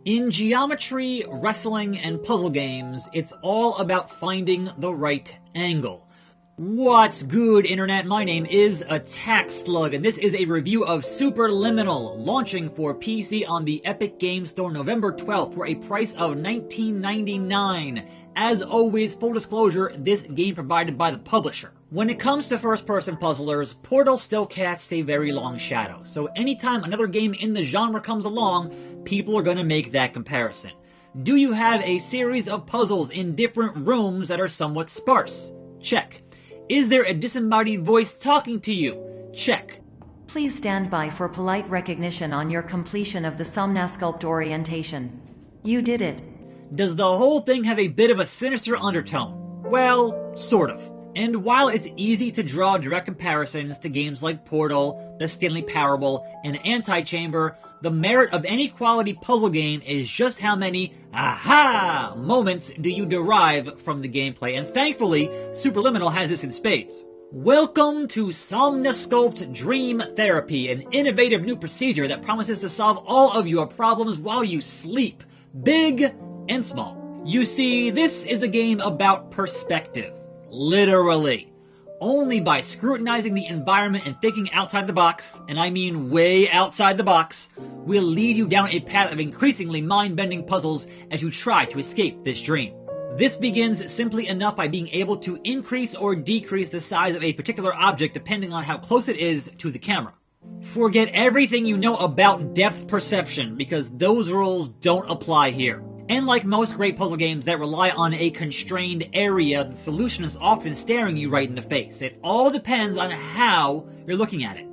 In geometry, wrestling, and puzzle games, it's all about finding the right angle. What's good, Internet? My name is attackslug, and this is a review of Superliminal, launching for PC on the Epic Games Store November 12th for a price of $19.99. As always, full disclosure, this game provided by the publisher. When it comes to first-person puzzlers, Portal still casts a very long shadow, so anytime another game in the genre comes along, people are going to make that comparison. Do you have a series of puzzles in different rooms that are somewhat sparse? Check. Is there a disembodied voice talking to you? Check. Please stand by for polite recognition on your completion of the Somnasculpt orientation. You did it. Does the whole thing have a bit of a sinister undertone? Well, sort of. And while it's easy to draw direct comparisons to games like Portal, The Stanley Parable, and Antichamber, the merit of any quality puzzle game is just how many aha moments do you derive from the gameplay, and thankfully, Superliminal has this in spades. Welcome to Somnasculpt Dream Therapy, an innovative new procedure that promises to solve all of your problems while you sleep, big and small. You see, this is a game about perspective. Literally. Only by scrutinizing the environment and thinking outside the box, and I mean way outside the box, will lead you down a path of increasingly mind-bending puzzles as you try to escape this dream. This begins simply enough by being able to increase or decrease the size of a particular object depending on how close it is to the camera. Forget everything you know about depth perception, because those rules don't apply here. And like most great puzzle games that rely on a constrained area, the solution is often staring you right in the face. It all depends on how you're looking at it.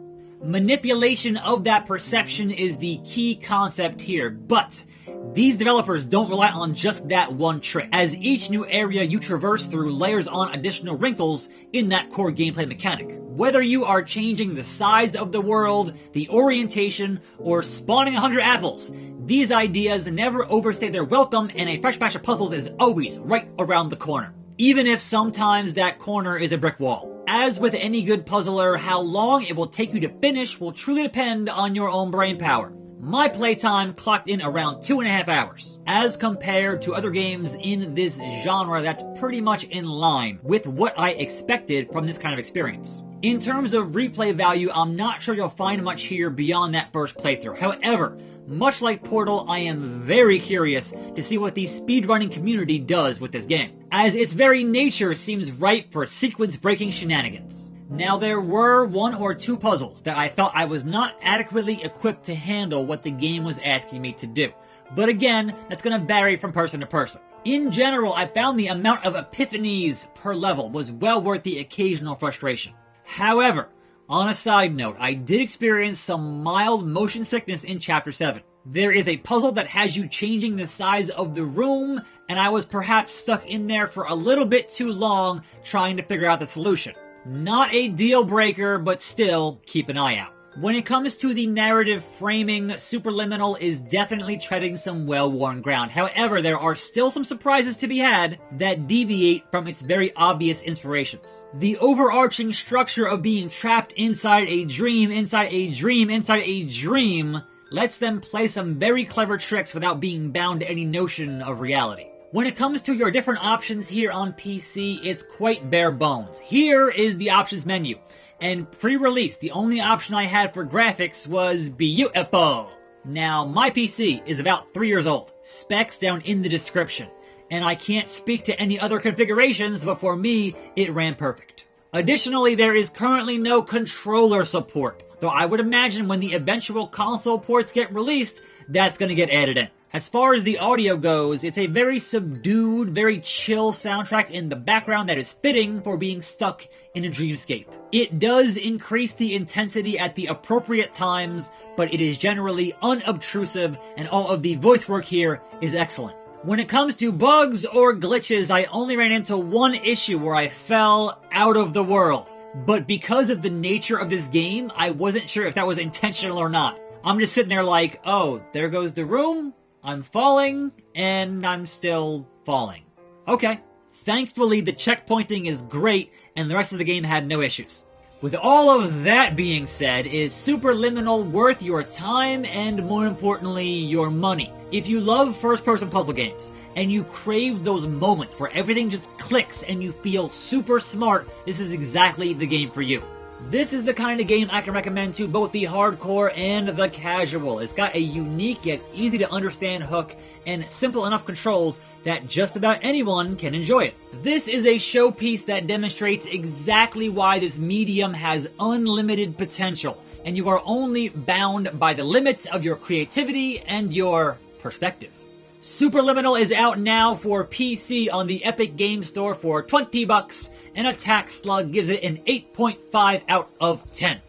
Manipulation of that perception is the key concept here, but these developers don't rely on just that one trick, as each new area you traverse through layers on additional wrinkles in that core gameplay mechanic. Whether you are changing the size of the world, the orientation, or spawning 100 apples, these ideas never overstay their welcome, and a fresh batch of puzzles is always right around the corner. Even if sometimes that corner is a brick wall. As with any good puzzler, how long it will take you to finish will truly depend on your own brain power. My playtime clocked in around 2.5 hours. As compared to other games in this genre, that's pretty much in line with what I expected from this kind of experience. In terms of replay value, I'm not sure you'll find much here beyond that first playthrough. However, much like Portal, I am very curious to see what the speedrunning community does with this game, as its very nature seems ripe for sequence-breaking shenanigans. Now, there were one or two puzzles that I felt I was not adequately equipped to handle what the game was asking me to do. But again, that's going to vary from person to person. In general, I found the amount of epiphanies per level was well worth the occasional frustration. However, on a side note, I did experience some mild motion sickness in Chapter 7. There is a puzzle that has you changing the size of the room, and I was perhaps stuck in there for a little bit too long trying to figure out the solution. Not a deal breaker, but still, keep an eye out. When it comes to the narrative framing, Superliminal is definitely treading some well-worn ground. However, there are still some surprises to be had that deviate from its very obvious inspirations. The overarching structure of being trapped inside a dream, inside a dream, inside a dream lets them play some very clever tricks without being bound to any notion of reality. When it comes to your different options here on PC, it's quite bare bones. Here is the options menu. And pre-release, the only option I had for graphics was beautiful. Now, my PC is about 3 years old. Specs down in the description. And I can't speak to any other configurations, but for me, it ran perfect. Additionally, there is currently no controller support, though I would imagine when the eventual console ports get released, that's going to get added in. As far as the audio goes, it's a very subdued, very chill soundtrack in the background that is fitting for being stuck in a dreamscape. It does increase the intensity at the appropriate times, but it is generally unobtrusive, and all of the voice work here is excellent. When it comes to bugs or glitches, I only ran into one issue where I fell out of the world. But because of the nature of this game, I wasn't sure if that was intentional or not. I'm just sitting there like, oh, there goes the room, I'm falling, and I'm still falling. Okay. Thankfully, the checkpointing is great, and the rest of the game had no issues. With all of that being said, is Superliminal worth your time and, more importantly, your money? If you love first-person puzzle games, and you crave those moments where everything just clicks and you feel super smart, this is exactly the game for you. This is the kind of game I can recommend to both the hardcore and the casual. It's got a unique yet easy to understand hook and simple enough controls that just about anyone can enjoy it. This is a showpiece that demonstrates exactly why this medium has unlimited potential, and you are only bound by the limits of your creativity and your perspective. Superliminal is out now for PC on the Epic Game Store for $20, and attackslug gives it an 8.5 out of 10.